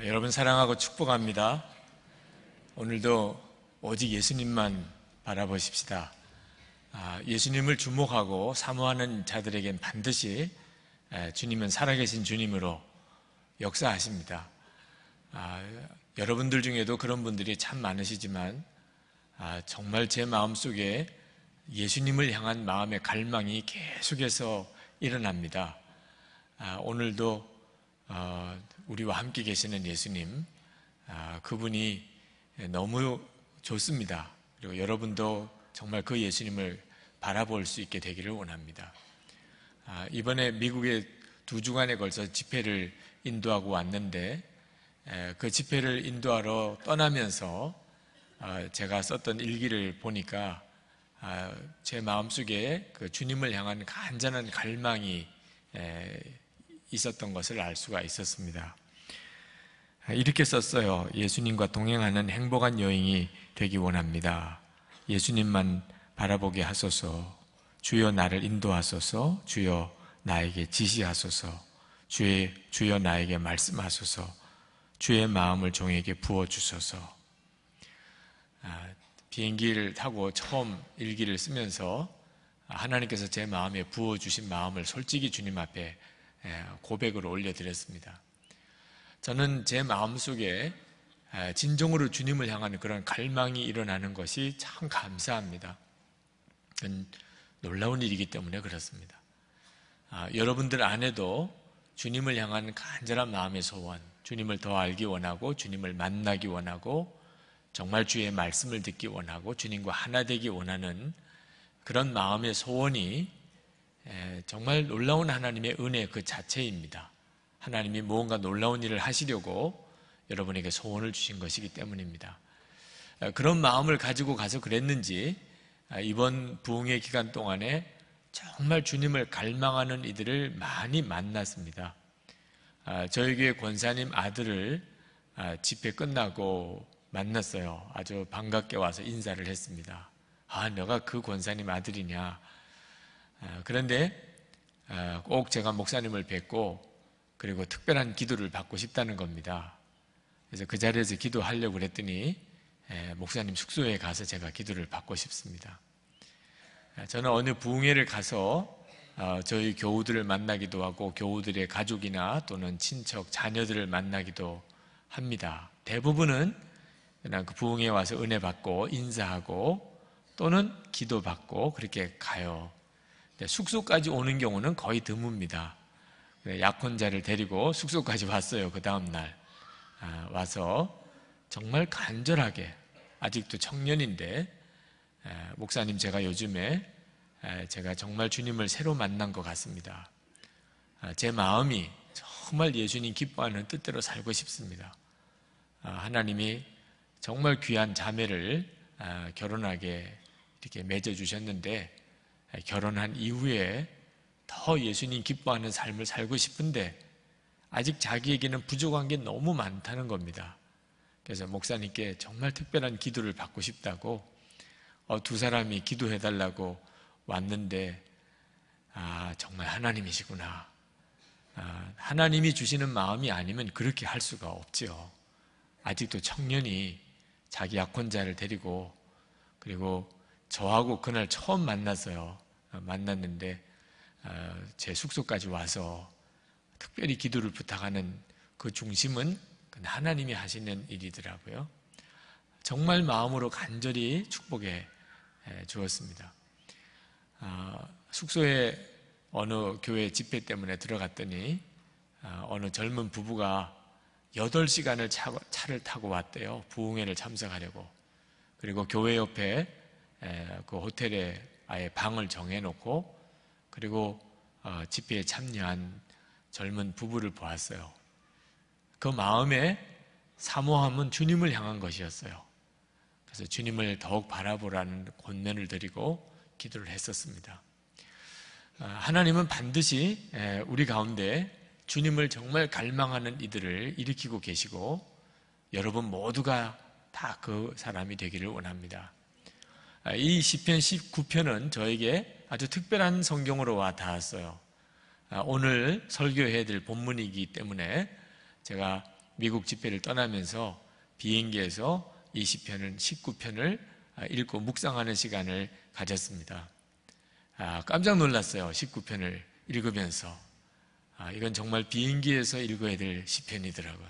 여러분 사랑하고 축복합니다. 오늘도 오직 예수님만 바라보십시다. 예수님을 주목하고 사모하는 자들에겐 반드시 주님은 살아계신 주님으로 역사하십니다. 여러분들 중에도 그런 분들이 참 많으시지만 정말 제 마음속에 예수님을 향한 마음의 갈망이 계속해서 일어납니다. 오늘도 우리와 함께 계시는 예수님, 그분이 너무 좋습니다. 그리고 여러분도 정말 그 예수님을 바라볼 수 있게 되기를 원합니다. 이번에 미국에 2주간에 걸쳐 집회를 인도하고 왔는데 그 집회를 인도하러 떠나면서 제가 썼던 일기를 보니까 제 마음속에 그 주님을 향한 간절한 갈망이 있었던 것을 알 수가 있었습니다. 이렇게 썼어요. 예수님과 동행하는 행복한 여행이 되기 원합니다. 예수님만 바라보게 하소서. 주여 나를 인도하소서. 주여 나에게 지시하소서. 주여 나에게 말씀하소서. 주의 마음을 종에게 부어주소서. 비행기를 타고 처음 일기를 쓰면서 하나님께서 제 마음에 부어주신 마음을 솔직히 주님 앞에 고백으로 올려드렸습니다. 저는 제 마음속에 진정으로 주님을 향하는 그런 갈망이 일어나는 것이 참 감사합니다. 놀라운 일이기 때문에 그렇습니다. 여러분들 안에도 주님을 향한 간절한 마음의 소원, 주님을 더 알기 원하고 주님을 만나기 원하고 정말 주의 말씀을 듣기 원하고 주님과 하나 되기 원하는 그런 마음의 소원이 정말 놀라운 하나님의 은혜 그 자체입니다. 하나님이 무언가 놀라운 일을 하시려고 여러분에게 소원을 주신 것이기 때문입니다. 그런 마음을 가지고 가서 그랬는지 이번 부흥의 기간 동안에 정말 주님을 갈망하는 이들을 많이 만났습니다. 저희 교회 권사님 아들을 집회 끝나고 만났어요. 아주 반갑게 와서 인사를 했습니다. 너가 그 권사님 아들이냐? 그런데 꼭 제가 목사님을 뵙고 그리고 특별한 기도를 받고 싶다는 겁니다. 그래서 그 자리에서 기도하려고 그랬더니 목사님 숙소에 가서 제가 기도를 받고 싶습니다. 저는 어느 부흥회를 가서 저희 교우들을 만나기도 하고 교우들의 가족이나 또는 친척, 자녀들을 만나기도 합니다. 대부분은 그냥 그 부흥회에 와서 은혜 받고 인사하고 또는 기도받고 그렇게 가요. 숙소까지 오는 경우는 거의 드뭅니다. 약혼자를 데리고 숙소까지 왔어요. 그 다음날 와서 정말 간절하게, 아직도 청년인데 목사님 제가 요즘에 제가 정말 주님을 새로 만난 것 같습니다. 제 마음이 정말 예수님 기뻐하는 뜻대로 살고 싶습니다. 하나님이 정말 귀한 자매를 결혼하게 이렇게 맺어주셨는데 결혼한 이후에 더 예수님 기뻐하는 삶을 살고 싶은데 아직 자기에게는 부족한 게 너무 많다는 겁니다. 그래서 목사님께 정말 특별한 기도를 받고 싶다고 두 사람이 기도해달라고 왔는데 정말 하나님이시구나. 하나님이 주시는 마음이 아니면 그렇게 할 수가 없지요. 아직도 청년이 자기 약혼자를 데리고 그리고 저하고 그날 처음 만났어요. 만났는데 제 숙소까지 와서 특별히 기도를 부탁하는 그 중심은 하나님이 하시는 일이더라고요. 정말 마음으로 간절히 축복해 주었습니다. 숙소에 어느 교회 집회 때문에 들어갔더니 어느 젊은 부부가 8시간을 차를 타고 왔대요. 부흥회를 참석하려고. 그리고 교회 옆에 그 호텔에 아예 방을 정해놓고 그리고 집회에 참여한 젊은 부부를 보았어요. 그 마음에 사모함은 주님을 향한 것이었어요. 그래서 주님을 더욱 바라보라는 권면을 드리고 기도를 했었습니다. 하나님은 반드시 우리 가운데 주님을 정말 갈망하는 이들을 일으키고 계시고 여러분 모두가 다 그 사람이 되기를 원합니다. 이 시편 19편은 저에게 아주 특별한 성경으로 와 닿았어요. 오늘 설교해야 될 본문이기 때문에 제가 미국 집회를 떠나면서 비행기에서 이 시편을 19편을 읽고 묵상하는 시간을 가졌습니다. 깜짝 놀랐어요. 19편을 읽으면서 이건 정말 비행기에서 읽어야 될 시편이더라고요.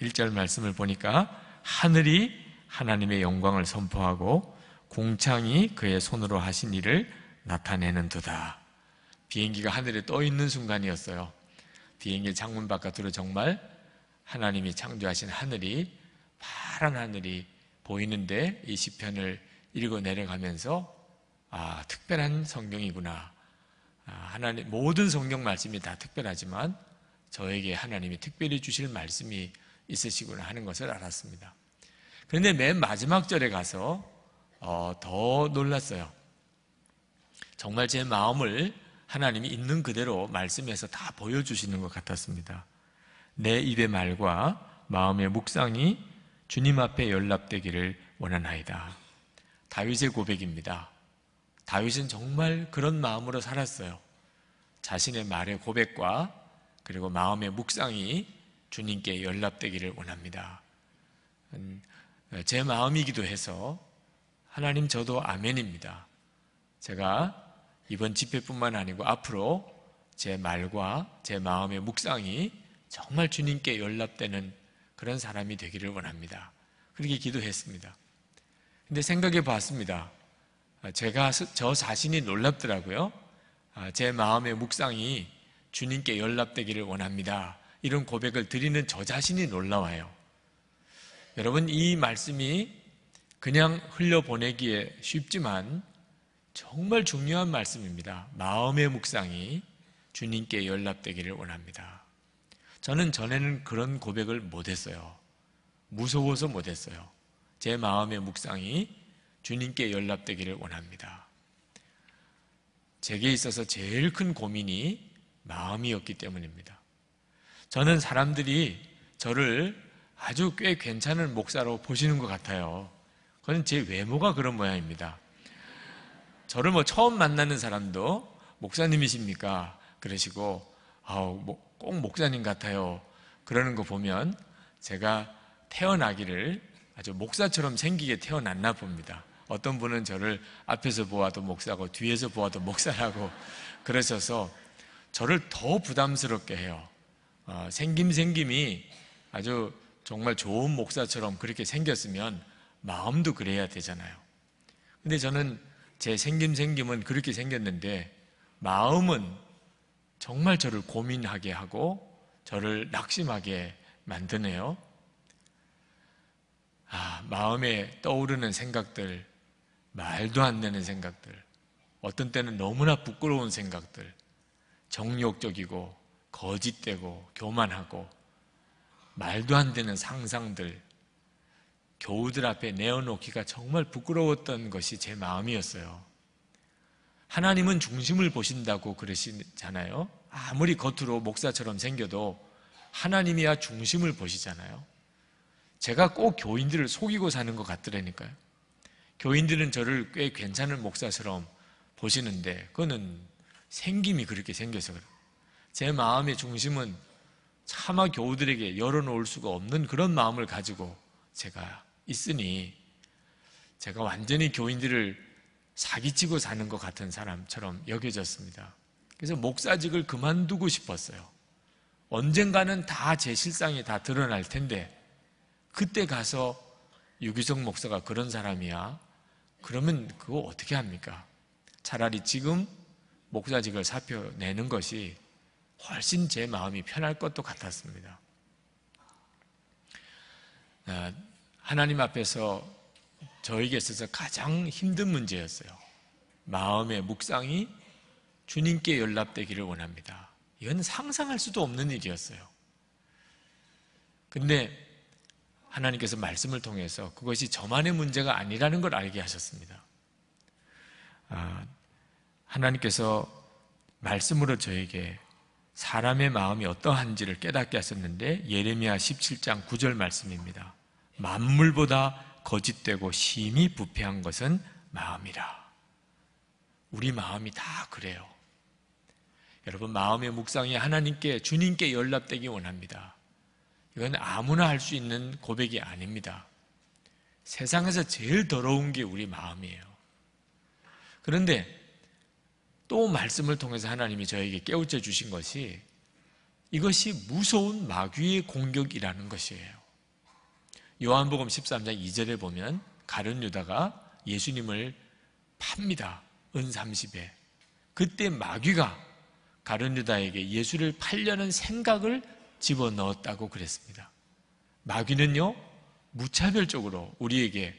1절 말씀을 보니까 하늘이 하나님의 영광을 선포하고 궁창이 그의 손으로 하신 일을 나타내는도다. 비행기가 하늘에 떠 있는 순간이었어요. 비행기 창문 바깥으로 정말 하나님이 창조하신 하늘이, 파란 하늘이 보이는데 이 시편을 읽어 내려가면서 특별한 성경이구나. 하나님, 모든 성경 말씀이 다 특별하지만 저에게 하나님이 특별히 주실 말씀이 있으시구나 하는 것을 알았습니다. 그런데 맨 마지막 절에 가서 더 놀랐어요. 정말 제 마음을 하나님이 있는 그대로 말씀에서 다 보여주시는 것 같았습니다. 내 입의 말과 마음의 묵상이 주님 앞에 연락되기를 원하나이다. 다윗의 고백입니다. 다윗은 정말 그런 마음으로 살았어요. 자신의 말의 고백과 그리고 마음의 묵상이 주님께 연락되기를 원합니다. 제 마음이기도 해서 하나님, 저도 아멘입니다. 제가 이번 집회뿐만 아니고 앞으로 제 말과 제 마음의 묵상이 정말 주님께 연락되는 그런 사람이 되기를 원합니다. 그렇게 기도했습니다. 근데 생각해 봤습니다. 저 자신이 놀랍더라고요. 제 마음의 묵상이 주님께 연락되기를 원합니다. 이런 고백을 드리는 저 자신이 놀라워요. 여러분, 이 말씀이 그냥 흘려보내기에 쉽지만 정말 중요한 말씀입니다. 마음의 묵상이 주님께 연락되기를 원합니다. 저는 전에는 그런 고백을 못했어요. 무서워서 못했어요. 제 마음의 묵상이 주님께 연락되기를 원합니다. 제게 있어서 제일 큰 고민이 마음이었기 때문입니다. 저는 사람들이 저를 아주 꽤 괜찮은 목사로 보시는 것 같아요. 그건 제 외모가 그런 모양입니다. 저를 처음 만나는 사람도 목사님이십니까? 그러시고 꼭 목사님 같아요. 그러는 거 보면 제가 태어나기를 아주 목사처럼 생기게 태어났나 봅니다. 어떤 분은 저를 앞에서 보아도 목사고 뒤에서 보아도 목사라고 그러셔서 저를 더 부담스럽게 해요. 생김이 아주 정말 좋은 목사처럼 그렇게 생겼으면 마음도 그래야 되잖아요. 근데 저는 제 생김은 그렇게 생겼는데 마음은 정말 저를 고민하게 하고 저를 낙심하게 만드네요. 마음에 떠오르는 생각들, 말도 안 되는 생각들, 어떤 때는 너무나 부끄러운 생각들, 정욕적이고 거짓되고 교만하고 말도 안 되는 상상들, 교우들 앞에 내어놓기가 정말 부끄러웠던 것이 제 마음이었어요. 하나님은 중심을 보신다고 그러시잖아요. 아무리 겉으로 목사처럼 생겨도 하나님이야 중심을 보시잖아요. 제가 꼭 교인들을 속이고 사는 것 같더라니까요. 교인들은 저를 꽤 괜찮은 목사처럼 보시는데 그거는 생김이 그렇게 생겨서 그래요. 제 마음의 중심은 차마 교우들에게 열어놓을 수가 없는 그런 마음을 가지고 제가 있으니 제가 완전히 교인들을 사기치고 사는 것 같은 사람처럼 여겨졌습니다. 그래서 목사직을 그만두고 싶었어요. 언젠가는 다 제 실상이 다 드러날 텐데 그때 가서 유기성 목사가 그런 사람이야? 그러면 그거 어떻게 합니까? 차라리 지금 목사직을 사표내는 것이 훨씬 제 마음이 편할 것도 같았습니다. 하나님 앞에서 저에게 있어서 가장 힘든 문제였어요. 마음의 묵상이 주님께 연락되기를 원합니다. 이건 상상할 수도 없는 일이었어요. 근데 하나님께서 말씀을 통해서 그것이 저만의 문제가 아니라는 걸 알게 하셨습니다. 하나님께서 말씀으로 저에게 사람의 마음이 어떠한지를 깨닫게 하셨는데 예레미야 17장 9절 말씀입니다. 만물보다 거짓되고 심히 부패한 것은 마음이라. 우리 마음이 다 그래요. 여러분, 마음의 묵상이 하나님께, 주님께 연락되기 원합니다. 이건 아무나 할 수 있는 고백이 아닙니다. 세상에서 제일 더러운 게 우리 마음이에요. 그런데 또 말씀을 통해서 하나님이 저에게 깨우쳐 주신 것이 이것이 무서운 마귀의 공격이라는 것이에요. 요한복음 13장 2절에 보면 가룟 유다가 예수님을 팝니다. 은 30에. 그때 마귀가 가룟 유다에게 예수를 팔려는 생각을 집어넣었다고 그랬습니다. 마귀는요, 무차별적으로 우리에게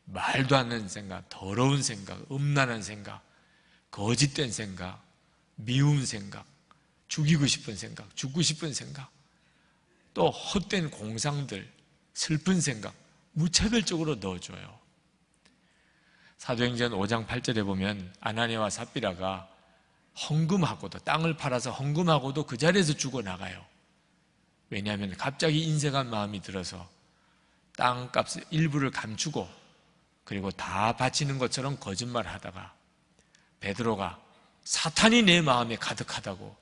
말도 안 되는 생각, 더러운 생각, 음란한 생각, 거짓된 생각, 미운 생각, 죽이고 싶은 생각, 죽고 싶은 생각, 또 헛된 공상들, 슬픈 생각, 무차별적으로 넣어줘요. 사도행전 5장 8절에 보면 아나니아와 삽비라가 헌금하고도, 땅을 팔아서 헌금하고도 그 자리에서 죽어나가요. 왜냐하면 갑자기 인색한 마음이 들어서 땅값 일부를 감추고 그리고 다 바치는 것처럼 거짓말을 하다가 베드로가 사탄이 내 마음에 가득하다고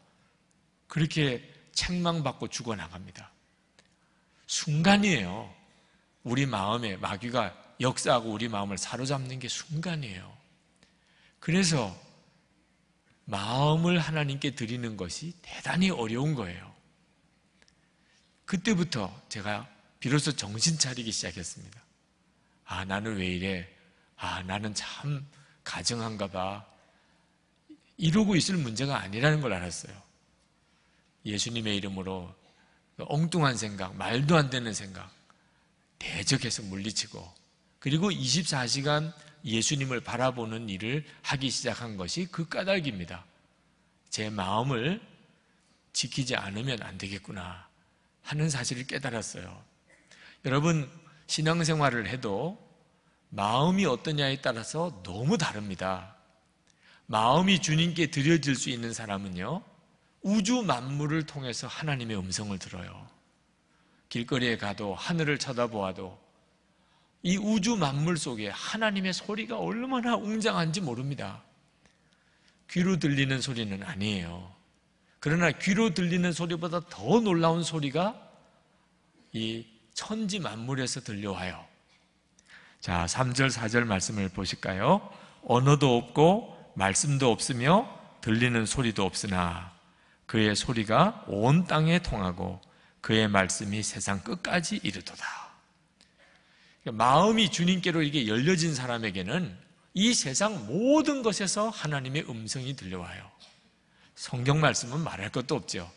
그렇게 책망받고 죽어나갑니다. 순간이에요. 우리 마음에 마귀가 역사하고 우리 마음을 사로잡는 게 순간이에요. 그래서 마음을 하나님께 드리는 것이 대단히 어려운 거예요. 그때부터 제가 비로소 정신 차리기 시작했습니다. 아, 나는 왜 이래? 아, 나는 참 가증한가 봐. 이러고 있을 문제가 아니라는 걸 알았어요. 예수님의 이름으로 엉뚱한 생각, 말도 안 되는 생각 대적해서 물리치고, 그리고 24시간 예수님을 바라보는 일을 하기 시작한 것이 그 까닭입니다. 제 마음을 지키지 않으면 안 되겠구나 하는 사실을 깨달았어요. 여러분, 신앙생활을 해도 마음이 어떠냐에 따라서 너무 다릅니다. 마음이 주님께 드려질 수 있는 사람은요, 우주 만물을 통해서 하나님의 음성을 들어요. 길거리에 가도 하늘을 쳐다보아도 이 우주 만물 속에 하나님의 소리가 얼마나 웅장한지 모릅니다. 귀로 들리는 소리는 아니에요. 그러나 귀로 들리는 소리보다 더 놀라운 소리가 이 천지 만물에서 들려와요. 자, 3절 4절 말씀을 보실까요? 언어도 없고 말씀도 없으며 들리는 소리도 없으나 그의 소리가 온 땅에 통하고 그의 말씀이 세상 끝까지 이르도다. 마음이 주님께로 이게 열려진 사람에게는 이 세상 모든 것에서 하나님의 음성이 들려와요. 성경 말씀은 말할 것도 없죠.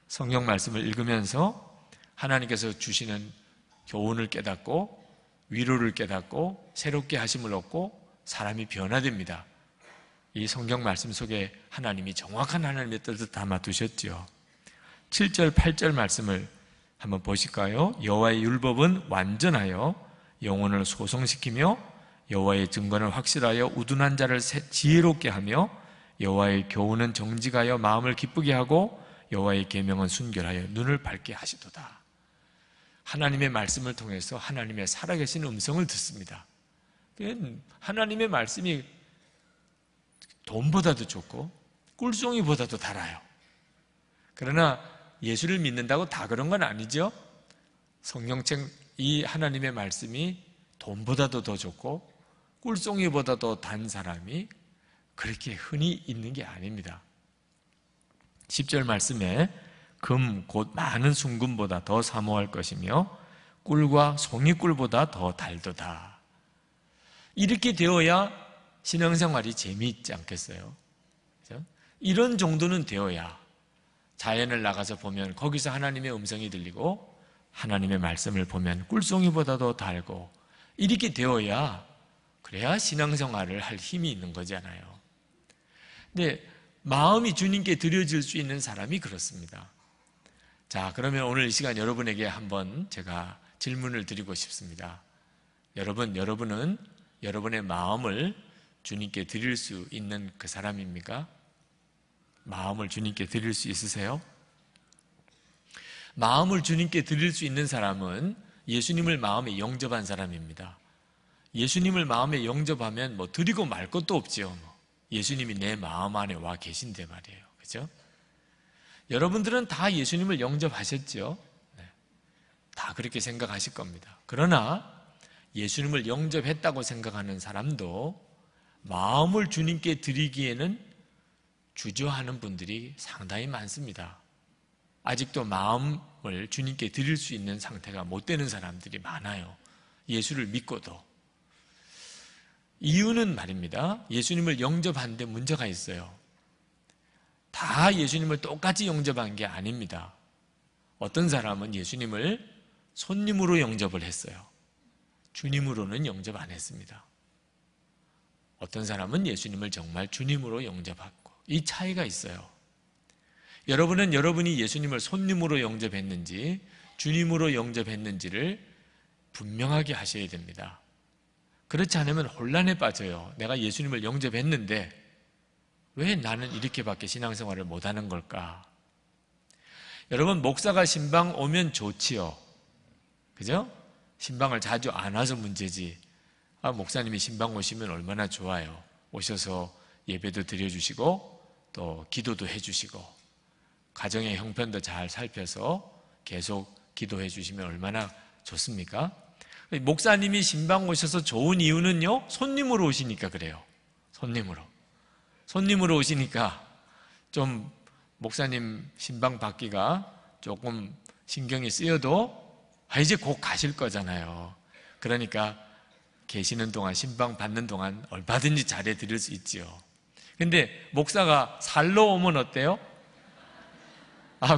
성경 말씀을 읽으면서 하나님께서 주시는 교훈을 깨닫고 위로를 깨닫고 새롭게 하심을 얻고 사람이 변화됩니다. 이 성경 말씀 속에 하나님이 정확한 하나님의 뜻을 담아두셨죠. 7절 8절 말씀을 한번 보실까요? 여호와의 율법은 완전하여 영혼을 소성시키며 여호와의 증거는 확실하여 우둔한 자를 지혜롭게 하며 여호와의 교훈은 정직하여 마음을 기쁘게 하고 여호와의 계명은 순결하여 눈을 밝게 하시도다. 하나님의 말씀을 통해서 하나님의 살아계신 음성을 듣습니다. 하나님의 말씀이 돈보다도 좋고 꿀송이보다도 달아요. 그러나 예수를 믿는다고 다 그런 건 아니죠. 성경책 이 하나님의 말씀이 돈보다도 더 좋고 꿀송이보다도 단 사람이 그렇게 흔히 있는 게 아닙니다. 10절 말씀에 금 곧 많은 순금보다 더 사모할 것이며 꿀과 송이꿀보다 더 달도다. 이렇게 되어야 신앙생활이 재미있지 않겠어요? 그렇죠? 이런 정도는 되어야 자연을 나가서 보면 거기서 하나님의 음성이 들리고 하나님의 말씀을 보면 꿀송이보다도 달고 이렇게 되어야 그래야 신앙생활을 할 힘이 있는 거잖아요. 근데 마음이 주님께 드려질 수 있는 사람이 그렇습니다. 자, 그러면 오늘 이 시간 여러분에게 한번 제가 질문을 드리고 싶습니다. 여러분은 여러분의 마음을 주님께 드릴 수 있는 그 사람입니까? 마음을 주님께 드릴 수 있으세요? 마음을 주님께 드릴 수 있는 사람은 예수님을 마음에 영접한 사람입니다. 예수님을 마음에 영접하면 뭐 드리고 말 것도 없지요. 예수님이 내 마음 안에 와 계신데 말이에요. 그죠? 여러분들은 다 예수님을 영접하셨죠? 네. 다 그렇게 생각하실 겁니다. 그러나 예수님을 영접했다고 생각하는 사람도 마음을 주님께 드리기에는 주저하는 분들이 상당히 많습니다. 아직도 마음을 주님께 드릴 수 있는 상태가 못 되는 사람들이 많아요. 예수를 믿고도. 이유는 말입니다. 예수님을 영접하는데 문제가 있어요. 다 예수님을 똑같이 영접한 게 아닙니다. 어떤 사람은 예수님을 손님으로 영접을 했어요. 주님으로는 영접 안 했습니다. 어떤 사람은 예수님을 정말 주님으로 영접하고, 이 차이가 있어요. 여러분은 여러분이 예수님을 손님으로 영접했는지 주님으로 영접했는지를 분명하게 하셔야 됩니다. 그렇지 않으면 혼란에 빠져요. 내가 예수님을 영접했는데 왜 나는 이렇게밖에 신앙생활을 못하는 걸까? 여러분, 목사가 신방 오면 좋지요. 그죠? 신방을 자주 안 와서 문제지. 목사님이 신방 오시면 얼마나 좋아요. 오셔서 예배도 드려주시고 또 기도도 해주시고 가정의 형편도 잘 살펴서 계속 기도해 주시면 얼마나 좋습니까? 목사님이 신방 오셔서 좋은 이유는요, 손님으로 오시니까 그래요. 손님으로 오시니까 좀 목사님 신방 받기가 조금 신경이 쓰여도 이제 곧 가실 거잖아요. 그러니까 계시는 동안, 신방 받는 동안 얼마든지 잘해 드릴 수 있지요. 근데 목사가 살러 오면 어때요?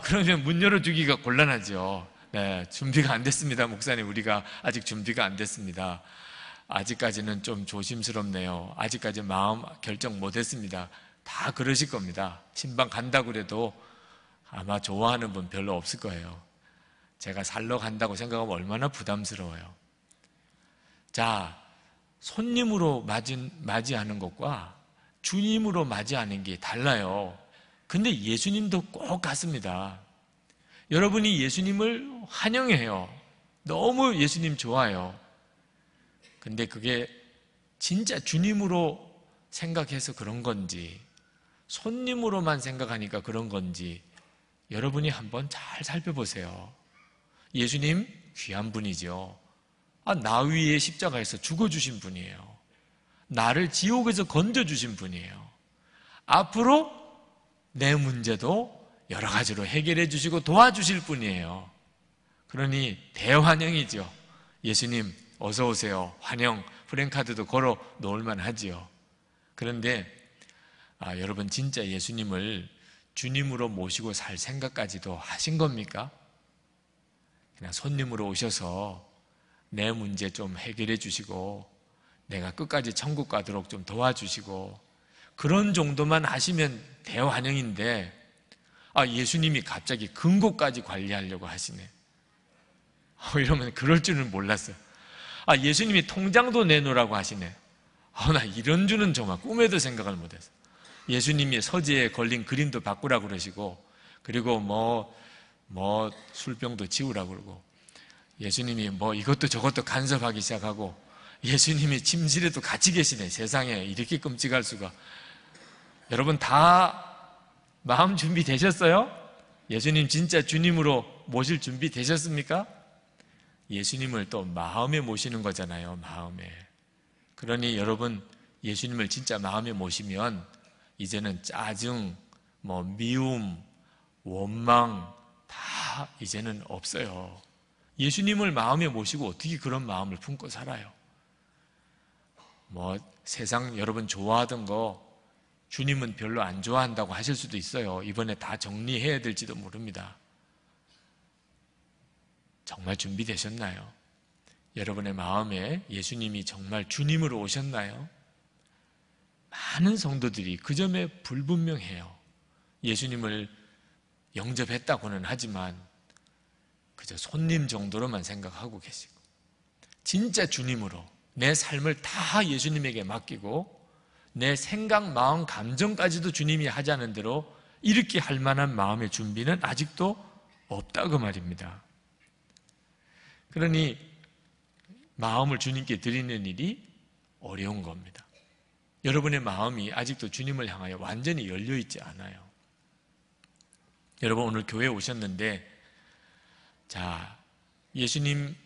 그러면 문 열어주기가 곤란하죠. 네, 준비가 안 됐습니다. 목사님, 우리가 아직 준비가 안 됐습니다. 아직까지는 좀 조심스럽네요. 아직까지 마음 결정 못 했습니다. 다 그러실 겁니다. 신방 간다고 그래도 아마 좋아하는 분 별로 없을 거예요. 제가 살러 간다고 생각하면 얼마나 부담스러워요. 자, 손님으로 맞이하는 것과 주님으로 맞이하는 게 달라요. 근데 예수님도 꼭 같습니다. 여러분이 예수님을 환영해요. 너무 예수님 좋아요. 근데 그게 진짜 주님으로 생각해서 그런 건지, 손님으로만 생각하니까 그런 건지 여러분이 한번 잘 살펴보세요. 예수님 귀한 분이죠. 나 위에 십자가에서 죽어주신 분이에요. 나를 지옥에서 건져주신 분이에요. 앞으로 내 문제도 여러 가지로 해결해 주시고 도와주실 분이에요. 그러니 대환영이죠. 예수님 어서 오세요. 환영 프랜카드도 걸어 놓을만 하지요. 그런데 여러분, 진짜 예수님을 주님으로 모시고 살 생각까지도 하신 겁니까? 그냥 손님으로 오셔서 내 문제 좀 해결해 주시고 내가 끝까지 천국 가도록 좀 도와주시고 그런 정도만 하시면 대환영인데 예수님이 갑자기 금고까지 관리하려고 하시네. 이러면 그럴 줄은 몰랐어요. 예수님이 통장도 내놓으라고 하시네. 나 이런 줄은 정말 꿈에도 생각을 못했어. 예수님이 서재에 걸린 그림도 바꾸라고 그러시고, 그리고 뭐 술병도 지우라고 그러고, 예수님이 이것도 저것도 간섭하기 시작하고, 예수님이 침실에도 같이 계시네. 세상에 이렇게 끔찍할 수가. 여러분 다 마음 준비 되셨어요? 예수님 진짜 주님으로 모실 준비 되셨습니까? 예수님을 또 마음에 모시는 거잖아요. 마음에. 그러니 여러분, 예수님을 진짜 마음에 모시면 이제는 짜증, 미움, 원망 다 이제는 없어요. 예수님을 마음에 모시고 어떻게 그런 마음을 품고 살아요? 세상 여러분 좋아하던 거 주님은 별로 안 좋아한다고 하실 수도 있어요. 이번에 다 정리해야 될지도 모릅니다. 정말 준비되셨나요? 여러분의 마음에 예수님이 정말 주님으로 오셨나요? 많은 성도들이 그 점에 불분명해요. 예수님을 영접했다고는 하지만 그저 손님 정도로만 생각하고 계시고, 진짜 주님으로 내 삶을 다 예수님에게 맡기고 내 생각, 마음, 감정까지도 주님이 하자는 대로 이렇게 할 만한 마음의 준비는 아직도 없다고 말입니다. 그러니 마음을 주님께 드리는 일이 어려운 겁니다. 여러분의 마음이 아직도 주님을 향하여 완전히 열려있지 않아요. 여러분 오늘 교회에 오셨는데, 자, 예수님,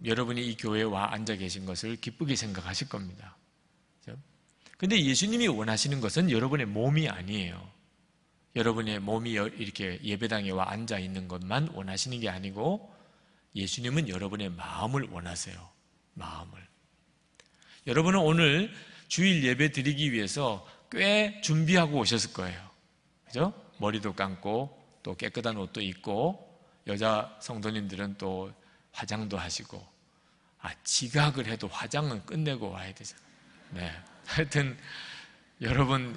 여러분이 이 교회에 와 앉아 계신 것을 기쁘게 생각하실 겁니다. 근데 예수님이 원하시는 것은 여러분의 몸이 아니에요. 여러분의 몸이 이렇게 예배당에 와 앉아 있는 것만 원하시는 게 아니고 예수님은 여러분의 마음을 원하세요. 마음을. 여러분은 오늘 주일 예배 드리기 위해서 꽤 준비하고 오셨을 거예요. 그죠? 머리도 감고 또 깨끗한 옷도 입고 여자 성도님들은 또 화장도 하시고 지각을 해도 화장은 끝내고 와야 되잖아요. 네. 하여튼 여러분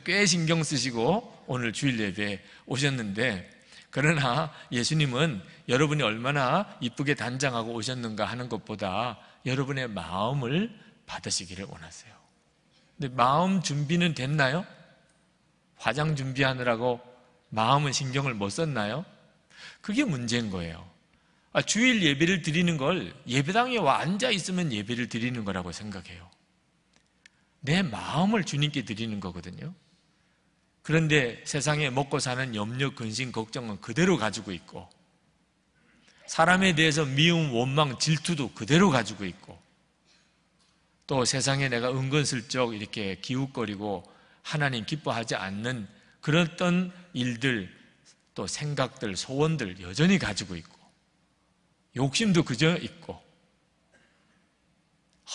꽤 신경 쓰시고 오늘 주일 예배에 오셨는데, 그러나 예수님은 여러분이 얼마나 이쁘게 단장하고 오셨는가 하는 것보다 여러분의 마음을 받으시기를 원하세요. 근데 마음 준비는 됐나요? 화장 준비하느라고 마음은 신경을 못 썼나요? 그게 문제인 거예요. 주일 예배를 드리는 걸 예배당에 와 앉아 있으면 예배를 드리는 거라고 생각해요. 내 마음을 주님께 드리는 거거든요. 그런데 세상에 먹고 사는 염려, 근심, 걱정은 그대로 가지고 있고, 사람에 대해서 미움, 원망, 질투도 그대로 가지고 있고, 또 세상에 내가 은근슬쩍 이렇게 기웃거리고 하나님 기뻐하지 않는 그런 일들, 또 생각들, 소원들 여전히 가지고 있고, 욕심도 그저 있고,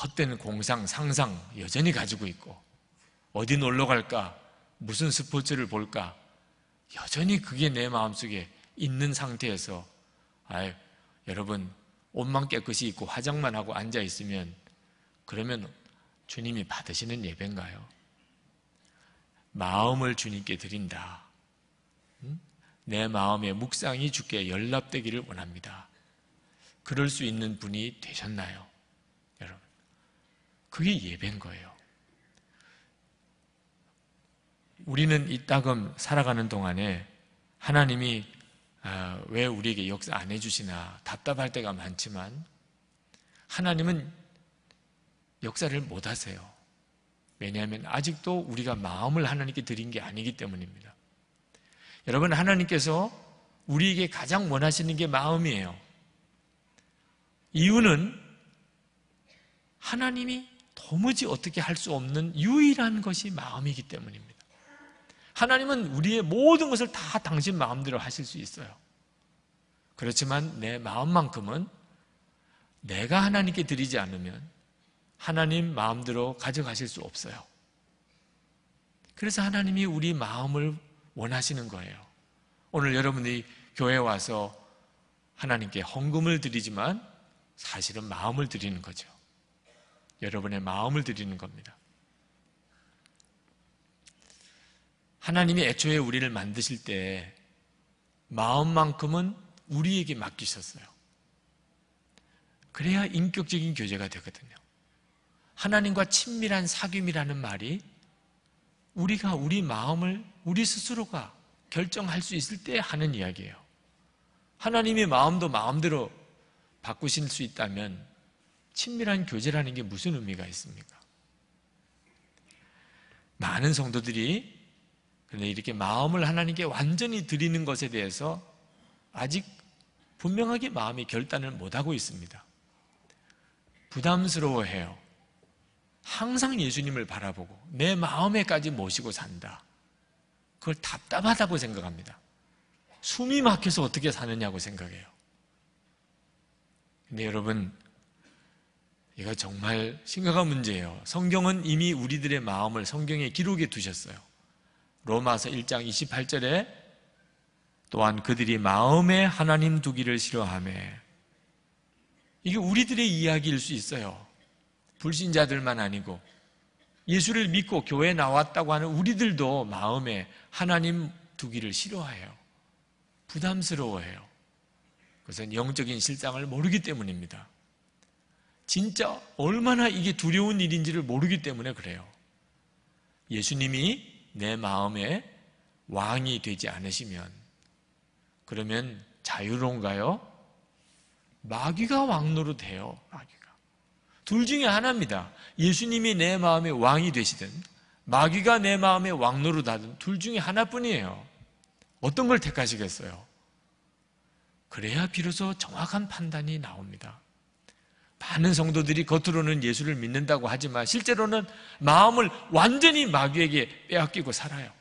헛된 공상, 상상 여전히 가지고 있고, 어디 놀러 갈까, 무슨 스포츠를 볼까, 여전히 그게 내 마음속에 있는 상태에서 여러분 옷만 깨끗이 입고 화장만 하고 앉아 있으면 그러면 주님이 받으시는 예배인가요? 마음을 주님께 드린다. 내 마음의 묵상이 주께 연락되기를 원합니다. 그럴 수 있는 분이 되셨나요? 여러분, 그게 예배인 거예요. 우리는 이따금 살아가는 동안에 하나님이 왜 우리에게 역사 안 해주시나 답답할 때가 많지만, 하나님은 역사를 못 하세요. 왜냐하면 아직도 우리가 마음을 하나님께 드린 게 아니기 때문입니다. 여러분, 하나님께서 우리에게 가장 원하시는 게 마음이에요. 이유는 하나님이 도무지 어떻게 할 수 없는 유일한 것이 마음이기 때문입니다. 하나님은 우리의 모든 것을 다 당신 마음대로 하실 수 있어요. 그렇지만 내 마음만큼은 내가 하나님께 드리지 않으면 하나님 마음대로 가져가실 수 없어요. 그래서 하나님이 우리 마음을 원하시는 거예요. 오늘 여러분이 교회에 와서 하나님께 헌금을 드리지만 사실은 마음을 드리는 거죠. 여러분의 마음을 드리는 겁니다. 하나님이 애초에 우리를 만드실 때 마음만큼은 우리에게 맡기셨어요. 그래야 인격적인 교제가 되거든요. 하나님과 친밀한 사귐이라는 말이 우리가 우리 마음을 우리 스스로가 결정할 수 있을 때 하는 이야기예요. 하나님의 마음도 마음대로 바꾸실 수 있다면 친밀한 교제라는 게 무슨 의미가 있습니까? 많은 성도들이 그런데 이렇게 마음을 하나님께 완전히 드리는 것에 대해서 아직 분명하게 마음의 결단을 못하고 있습니다. 부담스러워해요. 항상 예수님을 바라보고 내 마음에까지 모시고 산다. 그걸 답답하다고 생각합니다. 숨이 막혀서 어떻게 사느냐고 생각해요. 근데 여러분, 이거 정말 심각한 문제예요. 성경은 이미 우리들의 마음을 성경에 기록해 두셨어요. 로마서 1장 28절에 또한 그들이 마음에 하나님 두기를 싫어하며, 이게 우리들의 이야기일 수 있어요. 불신자들만 아니고 예수를 믿고 교회에 나왔다고 하는 우리들도 마음에 하나님 두기를 싫어해요. 부담스러워해요. 그것은 영적인 실상을 모르기 때문입니다. 진짜 얼마나 이게 두려운 일인지를 모르기 때문에 그래요. 예수님이 내 마음에 왕이 되지 않으시면 그러면 자유로운가요? 마귀가 왕노릇 해요. 마귀가. 둘 중에 하나입니다. 예수님이 내 마음의 왕이 되시든 마귀가 내 마음의 왕노릇 하든 둘 중에 하나뿐이에요. 어떤 걸 택하시겠어요? 그래야 비로소 정확한 판단이 나옵니다. 많은 성도들이 겉으로는 예수를 믿는다고 하지만 실제로는 마음을 완전히 마귀에게 빼앗기고 살아요.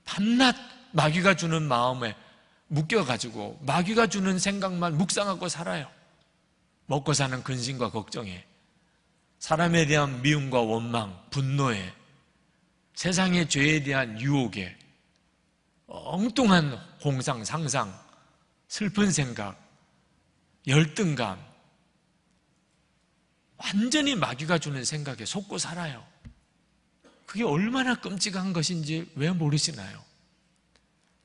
밤낮 마귀가 주는 마음에 묶여가지고 마귀가 주는 생각만 묵상하고 살아요. 먹고 사는 근심과 걱정에, 사람에 대한 미움과 원망, 분노에, 세상의 죄에 대한 유혹에, 엉뚱한 공상, 상상, 슬픈 생각, 열등감, 완전히 마귀가 주는 생각에 속고 살아요. 그게 얼마나 끔찍한 것인지 왜 모르시나요?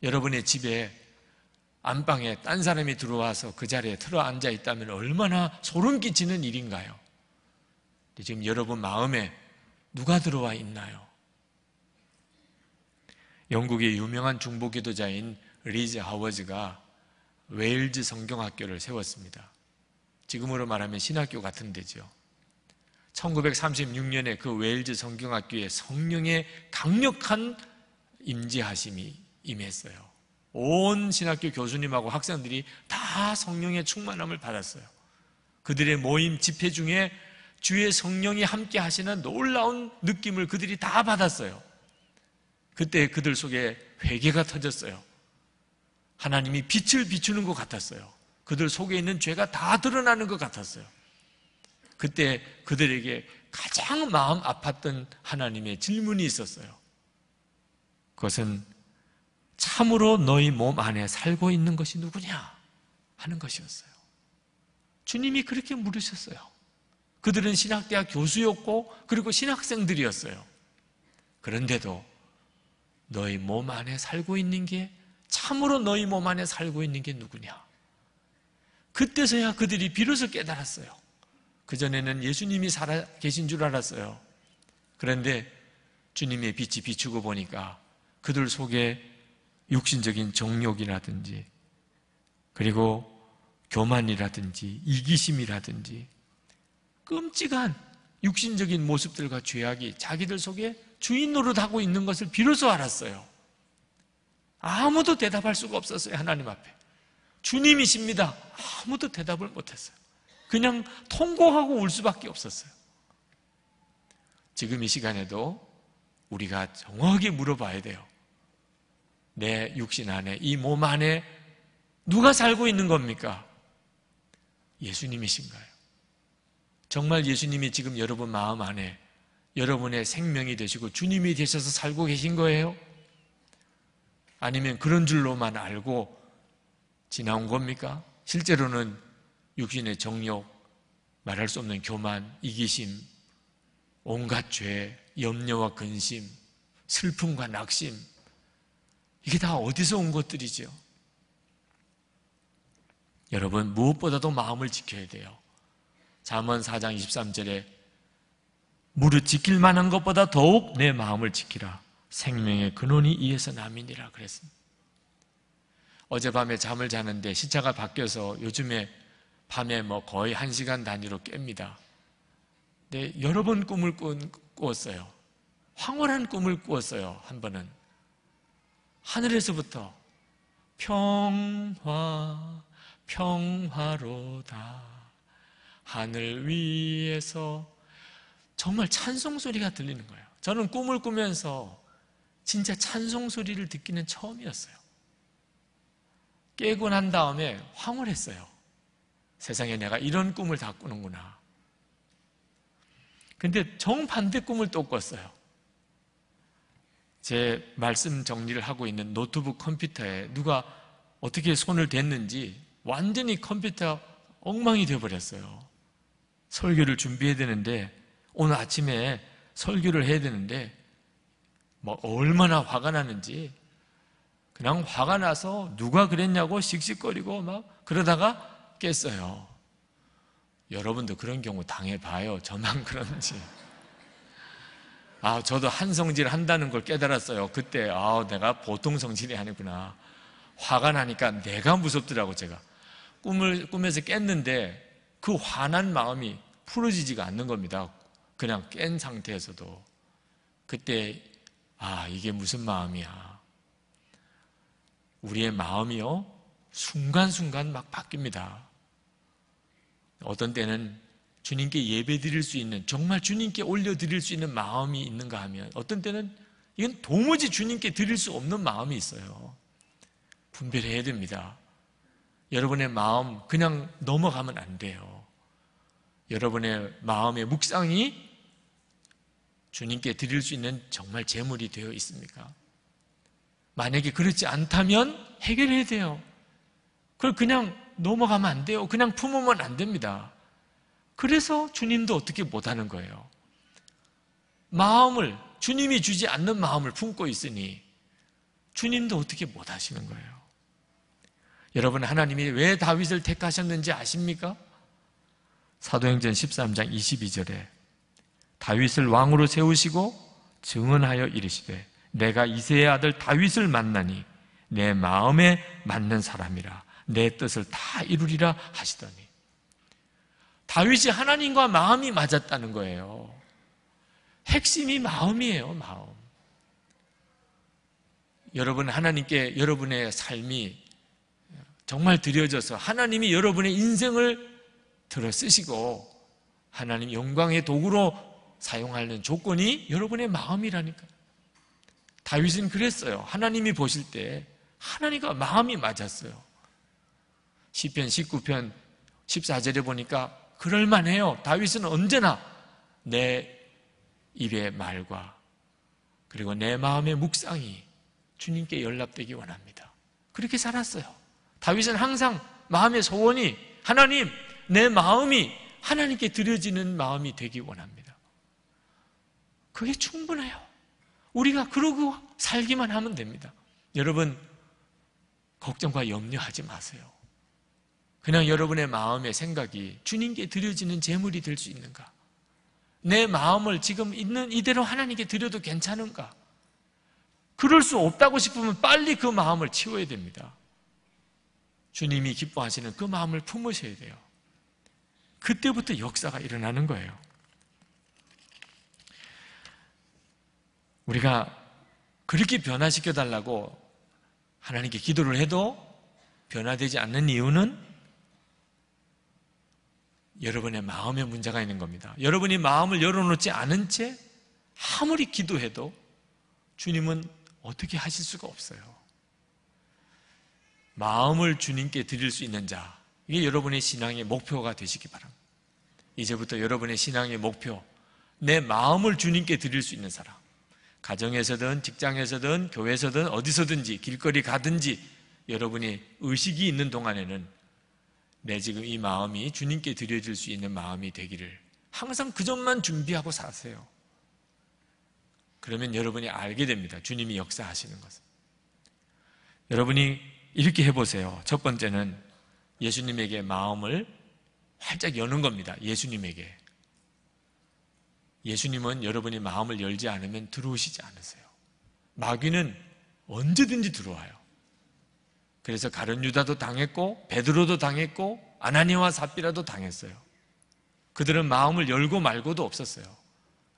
여러분의 집에 안방에 딴 사람이 들어와서 그 자리에 틀어 앉아 있다면 얼마나 소름 끼치는 일인가요? 근데 지금 여러분 마음에 누가 들어와 있나요? 영국의 유명한 중보기도자인 리즈 하워즈가 웨일즈 성경학교를 세웠습니다. 지금으로 말하면 신학교 같은 데죠. 1936년에 그 웨일즈 성경학교에 성령의 강력한 임재하심이 임했어요. 온 신학교 교수님하고 학생들이 다 성령의 충만함을 받았어요. 그들의 모임 집회 중에 주의 성령이 함께 하시는 놀라운 느낌을 그들이 다 받았어요. 그때 그들 속에 회개가 터졌어요. 하나님이 빛을 비추는 것 같았어요. 그들 속에 있는 죄가 다 드러나는 것 같았어요. 그때 그들에게 가장 마음 아팠던 하나님의 질문이 있었어요. 그것은 참으로 너희 몸 안에 살고 있는 것이 누구냐 하는 것이었어요. 주님이 그렇게 물으셨어요. 그들은 신학대학 교수였고 그리고 신학생들이었어요. 그런데도 너희 몸 안에 살고 있는 게, 참으로 너희 몸 안에 살고 있는 게 누구냐? 그때서야 그들이 비로소 깨달았어요. 그전에는 예수님이 살아 계신 줄 알았어요. 그런데 주님의 빛이 비추고 보니까 그들 속에 육신적인 정욕이라든지, 그리고 교만이라든지 이기심이라든지 끔찍한 육신적인 모습들과 죄악이 자기들 속에 주인 노릇하고 있는 것을 비로소 알았어요. 아무도 대답할 수가 없었어요. 하나님 앞에 주님이십니다. 아무도 대답을 못했어요. 그냥 통곡하고 울 수밖에 없었어요. 지금 이 시간에도 우리가 정확히 물어봐야 돼요. 내 육신 안에, 이 몸 안에 누가 살고 있는 겁니까? 예수님이신가요? 정말 예수님이 지금 여러분 마음 안에 여러분의 생명이 되시고 주님이 되셔서 살고 계신 거예요? 아니면 그런 줄로만 알고 지나온 겁니까? 실제로는 육신의 정욕, 말할 수 없는 교만, 이기심, 온갖 죄, 염려와 근심, 슬픔과 낙심, 이게 다 어디서 온 것들이죠? 여러분, 무엇보다도 마음을 지켜야 돼요. 잠언 4장 23절에 무릇 지킬 만한 것보다 더욱 내 마음을 지키라. 생명의 근원이 이에서 남이니라 그랬습니다. 어젯밤에 잠을 자는데 시차가 바뀌어서 요즘에 밤에 거의 1시간 단위로 깹니다. 근데 여러 번 꿈을 꾸었어요. 황홀한 꿈을 꾸었어요. 한 번은 하늘에서부터 평화 평화로다 하늘 위에서 정말 찬송 소리가 들리는 거예요. 저는 꿈을 꾸면서 진짜 찬송 소리를 듣기는 처음이었어요. 깨고 난 다음에 황홀했어요. 세상에 내가 이런 꿈을 다 꾸는구나. 근데 정반대 꿈을 또 꿨어요. 제 말씀 정리를 하고 있는 노트북 컴퓨터에 누가 어떻게 손을 댔는지 완전히 컴퓨터 엉망이 되어버렸어요. 설교를 준비해야 되는데, 오늘 아침에 설교를 해야 되는데 얼마나 화가 나는지, 그냥 화가 나서 누가 그랬냐고 씩씩거리고 막 그러다가 깼어요. 여러분도 그런 경우 당해봐요. 저만 그런지. 저도 한 성질 한다는 걸 깨달았어요. 그때 내가 보통 성질이 아니구나. 화가 나니까 내가 무섭더라고. 제가 꿈에서 깼는데 그 화난 마음이 풀어지지가 않는 겁니다. 그냥 깬 상태에서도. 그때 이게 무슨 마음이야. 우리의 마음이요, 순간순간 막 바뀝니다. 어떤 때는 주님께 예배 드릴 수 있는, 정말 주님께 올려드릴 수 있는 마음이 있는가 하면 어떤 때는 이건 도무지 주님께 드릴 수 없는 마음이 있어요. 분별해야 됩니다. 여러분의 마음 그냥 넘어가면 안 돼요. 여러분의 마음의 묵상이 주님께 드릴 수 있는 정말 제물이 되어 있습니까? 만약에 그렇지 않다면 해결해야 돼요. 그걸 그냥 넘어가면 안 돼요. 그냥 품으면 안 됩니다. 그래서 주님도 어떻게 못하는 거예요. 마음을, 주님이 주지 않는 마음을 품고 있으니 주님도 어떻게 못하시는 거예요. 여러분, 하나님이 왜 다윗을 택하셨는지 아십니까? 사도행전 13장 22절에 다윗을 왕으로 세우시고 증언하여 이르시되 내가 이새의 아들 다윗을 만나니 내 마음에 맞는 사람이라 내 뜻을 다 이루리라 하시더니, 다윗이 하나님과 마음이 맞았다는 거예요. 핵심이 마음이에요. 마음. 여러분, 하나님께 여러분의 삶이 정말 드려져서 하나님이 여러분의 인생을 들어 쓰시고 하나님 영광의 도구로 사용하는 조건이 여러분의 마음이라니까요. 다윗은 그랬어요. 하나님이 보실 때 하나님과 마음이 맞았어요. 시편 19편 14절에 보니까 그럴만해요. 다윗은 언제나 내 입의 말과 그리고 내 마음의 묵상이 주님께 연락되기 원합니다. 그렇게 살았어요. 다윗은 항상 마음의 소원이 하나님, 내 마음이 하나님께 드려지는 마음이 되기 원합니다. 그게 충분해요. 우리가 그러고 살기만 하면 됩니다. 여러분, 걱정과 염려하지 마세요. 그냥 여러분의 마음의 생각이 주님께 드려지는 제물이 될 수 있는가? 내 마음을 지금 있는 이대로 하나님께 드려도 괜찮은가? 그럴 수 없다고 싶으면 빨리 그 마음을 치워야 됩니다. 주님이 기뻐하시는 그 마음을 품으셔야 돼요. 그때부터 역사가 일어나는 거예요. 우리가 그렇게 변화시켜달라고 하나님께 기도를 해도 변화되지 않는 이유는 여러분의 마음에 문제가 있는 겁니다. 여러분이 마음을 열어놓지 않은 채 아무리 기도해도 주님은 어떻게 하실 수가 없어요. 마음을 주님께 드릴 수 있는 자, 이게 여러분의 신앙의 목표가 되시기 바랍니다. 이제부터 여러분의 신앙의 목표, 내 마음을 주님께 드릴 수 있는 사람, 가정에서든 직장에서든 교회에서든 어디서든지 길거리 가든지 여러분이 의식이 있는 동안에는 내 지금 이 마음이 주님께 드려질 수 있는 마음이 되기를 항상 그 점만 준비하고 사세요. 그러면 여러분이 알게 됩니다. 주님이 역사하시는 것을. 여러분이 이렇게 해보세요. 첫 번째는 예수님에게 마음을 활짝 여는 겁니다. 예수님에게. 예수님은 여러분이 마음을 열지 않으면 들어오시지 않으세요. 마귀는 언제든지 들어와요. 그래서 가룟 유다도 당했고 베드로도 당했고 아나니아와 삽비라도 당했어요. 그들은 마음을 열고 말고도 없었어요.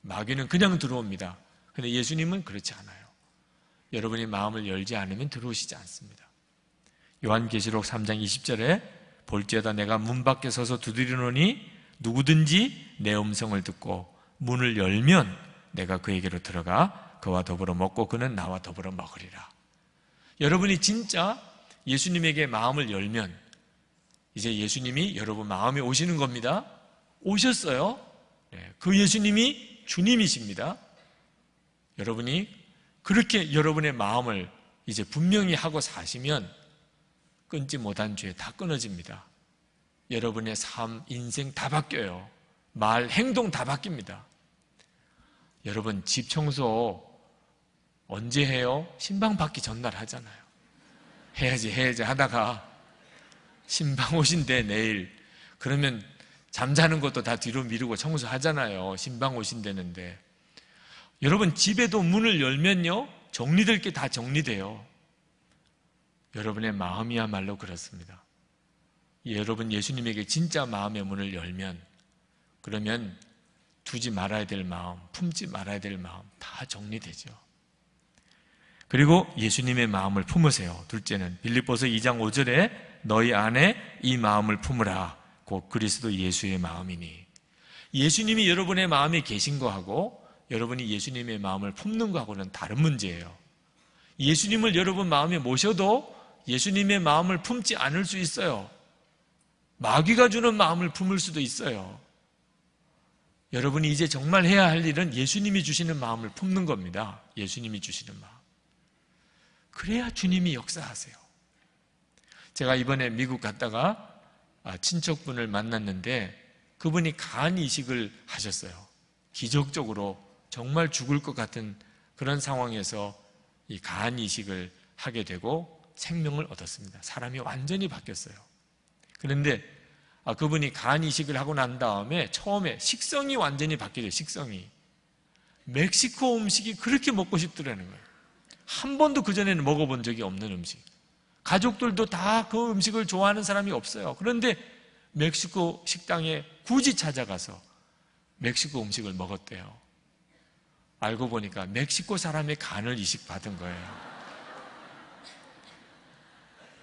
마귀는 그냥 들어옵니다. 그런데 예수님은 그렇지 않아요. 여러분이 마음을 열지 않으면 들어오시지 않습니다. 요한계시록 3장 20절에 볼지어다 내가 문 밖에 서서 두드리노니 누구든지 내 음성을 듣고 문을 열면 내가 그에게로 들어가 그와 더불어 먹고 그는 나와 더불어 먹으리라. 여러분이 진짜 예수님에게 마음을 열면 이제 예수님이 여러분 마음에 오시는 겁니다. 오셨어요. 그 예수님이 주님이십니다. 여러분이 그렇게 여러분의 마음을 이제 분명히 하고 사시면 끊지 못한 죄 다 끊어집니다. 여러분의 삶, 인생 다 바뀌어요. 말, 행동 다 바뀝니다. 여러분 집 청소 언제 해요? 신방 받기 전날 하잖아요. 해야지 하다가 신방 오신대 내일. 그러면 잠자는 것도 다 뒤로 미루고 청소하잖아요. 신방 오신다는데. 여러분 집에도 문을 열면요 정리될 게 다 정리돼요. 여러분의 마음이야말로 그렇습니다. 여러분 예수님에게 진짜 마음의 문을 열면 그러면 두지 말아야 될 마음, 품지 말아야 될 마음 다 정리되죠. 그리고 예수님의 마음을 품으세요. 둘째는 빌립보서 2장 5절에 너희 안에 이 마음을 품으라. 곧 그리스도 예수의 마음이니. 예수님이 여러분의 마음에 계신 거하고 여러분이 예수님의 마음을 품는 거하고는 다른 문제예요. 예수님을 여러분 마음에 모셔도 예수님의 마음을 품지 않을 수 있어요. 마귀가 주는 마음을 품을 수도 있어요. 여러분이 이제 정말 해야 할 일은 예수님이 주시는 마음을 품는 겁니다. 예수님이 주시는 마음. 그래야 주님이 역사하세요. 제가 이번에 미국 갔다가 친척분을 만났는데 그분이 간 이식을 하셨어요. 기적적으로 정말 죽을 것 같은 그런 상황에서 이 간 이식을 하게 되고 생명을 얻었습니다. 사람이 완전히 바뀌었어요. 그런데 그분이 간 이식을 하고 난 다음에 처음에 식성이 완전히 바뀌어요. 식성이. 멕시코 음식이 그렇게 먹고 싶더라는 거예요. 한 번도 그전에는 먹어본 적이 없는 음식. 가족들도 다 그 음식을 좋아하는 사람이 없어요. 그런데 멕시코 식당에 굳이 찾아가서 멕시코 음식을 먹었대요. 알고 보니까 멕시코 사람의 간을 이식받은 거예요.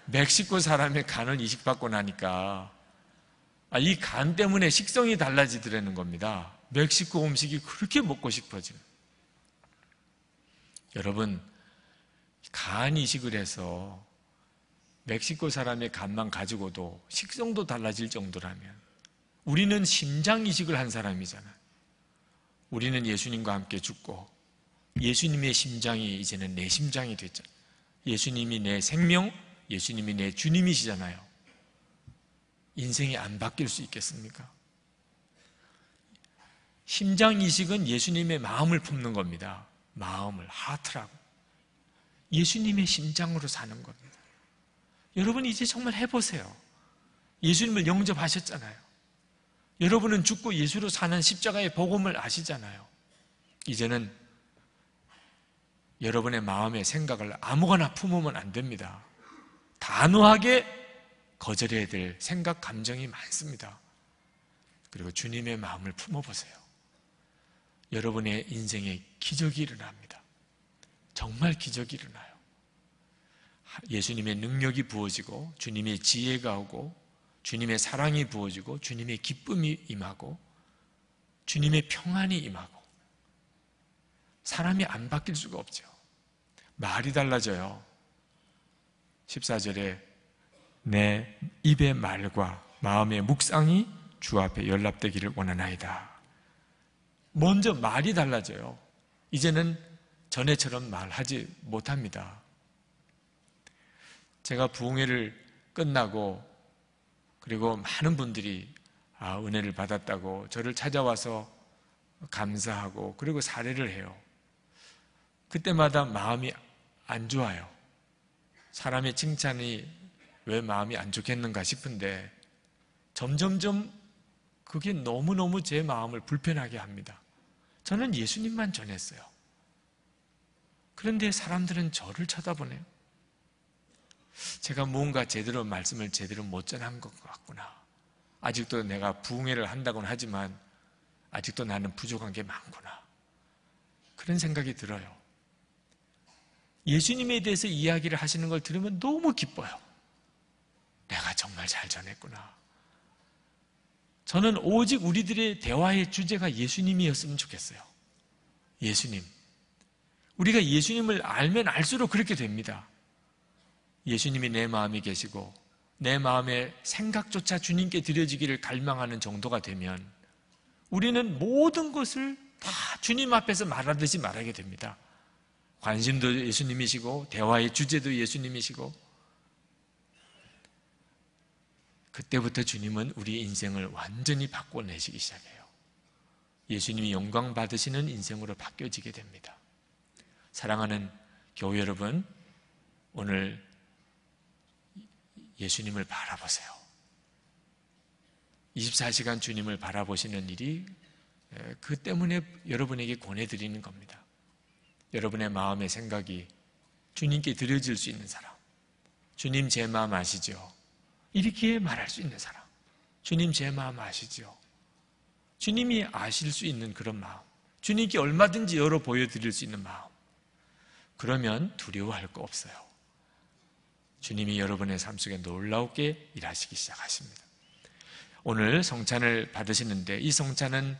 멕시코 사람의 간을 이식받고 나니까 이 간 때문에 식성이 달라지더라는 겁니다. 멕시코 음식이 그렇게 먹고 싶어지는. 여러분, 간 이식을 해서 멕시코 사람의 간만 가지고도 식성도 달라질 정도라면 우리는 심장 이식을 한 사람이잖아요. 우리는 예수님과 함께 죽고 예수님의 심장이 이제는 내 심장이 됐잖아요. 예수님이 내 생명, 예수님이 내 주님이시잖아요. 인생이 안 바뀔 수 있겠습니까? 심장 이식은 예수님의 마음을 품는 겁니다. 마음을, 하트라고. 예수님의 심장으로 사는 겁니다. 여러분 이제 정말 해보세요. 예수님을 영접하셨잖아요. 여러분은 죽고 예수로 사는 십자가의 복음을 아시잖아요. 이제는 여러분의 마음의 생각을 아무거나 품으면 안 됩니다. 단호하게 거절해야 될 생각, 감정이 많습니다. 그리고 주님의 마음을 품어보세요. 여러분의 인생에 기적이 일어납니다. 정말 기적이 일어나요. 예수님의 능력이 부어지고 주님의 지혜가 오고 주님의 사랑이 부어지고 주님의 기쁨이 임하고 주님의 평안이 임하고 사람이 안 바뀔 수가 없죠. 말이 달라져요. 14절에 내 입의 말과 마음의 묵상이 주 앞에 연락되기를 원하나이다. 먼저 말이 달라져요. 이제는 전에처럼 말하지 못합니다. 제가 부흥회를 끝나고 그리고 많은 분들이 은혜를 받았다고 저를 찾아와서 감사하고 그리고 사례를 해요. 그때마다 마음이 안 좋아요. 사람의 칭찬이 왜 마음이 안 좋겠는가 싶은데 점점점 그게 너무너무 제 마음을 불편하게 합니다. 저는 예수님만 전했어요. 그런데 사람들은 저를 쳐다보네요. 제가 뭔가 제대로 말씀을 제대로 못 전한 것 같구나. 아직도 내가 부흥회를 한다고는 하지만 아직도 나는 부족한 게 많구나. 그런 생각이 들어요. 예수님에 대해서 이야기를 하시는 걸 들으면 너무 기뻐요. 내가 정말 잘 전했구나. 저는 오직 우리들의 대화의 주제가 예수님이었으면 좋겠어요. 예수님. 우리가 예수님을 알면 알수록 그렇게 됩니다. 예수님이 내 마음에 계시고 내 마음의 생각조차 주님께 드려지기를 갈망하는 정도가 되면 우리는 모든 것을 다 주님 앞에서 말하듯이 말하게 됩니다. 관심도 예수님이시고 대화의 주제도 예수님이시고 그때부터 주님은 우리 인생을 완전히 바꿔내시기 시작해요. 예수님이 영광 받으시는 인생으로 바뀌어지게 됩니다. 사랑하는 교회 여러분, 오늘 예수님을 바라보세요. 24시간 주님을 바라보시는 일이 그 때문에 여러분에게 권해드리는 겁니다. 여러분의 마음의 생각이 주님께 드려질 수 있는 사람, 주님 제 마음 아시죠? 이렇게 말할 수 있는 사람, 주님 제 마음 아시죠? 주님이 아실 수 있는 그런 마음, 주님께 얼마든지 열어 보여드릴 수 있는 마음, 그러면 두려워할 거 없어요. 주님이 여러분의 삶 속에 놀랍게 일하시기 시작하십니다. 오늘 성찬을 받으시는데 이 성찬은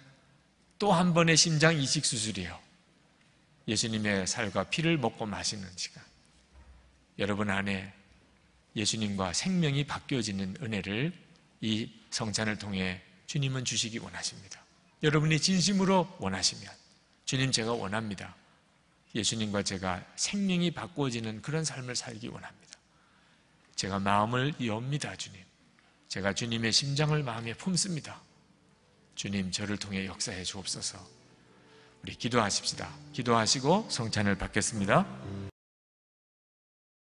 또 한 번의 심장 이식 수술이에요. 예수님의 살과 피를 먹고 마시는 시간. 여러분 안에 예수님과 생명이 바뀌어지는 은혜를 이 성찬을 통해 주님은 주시기 원하십니다. 여러분이 진심으로 원하시면 주님 제가 원합니다. 예수님과 제가 생명이 바꾸어지는 그런 삶을 살기 원합니다. 제가 마음을 엽니다. 주님. 제가 주님의 심장을 마음에 품습니다. 주님 저를 통해 역사해 주옵소서. 우리 기도하십시다. 기도하시고 성찬을 받겠습니다.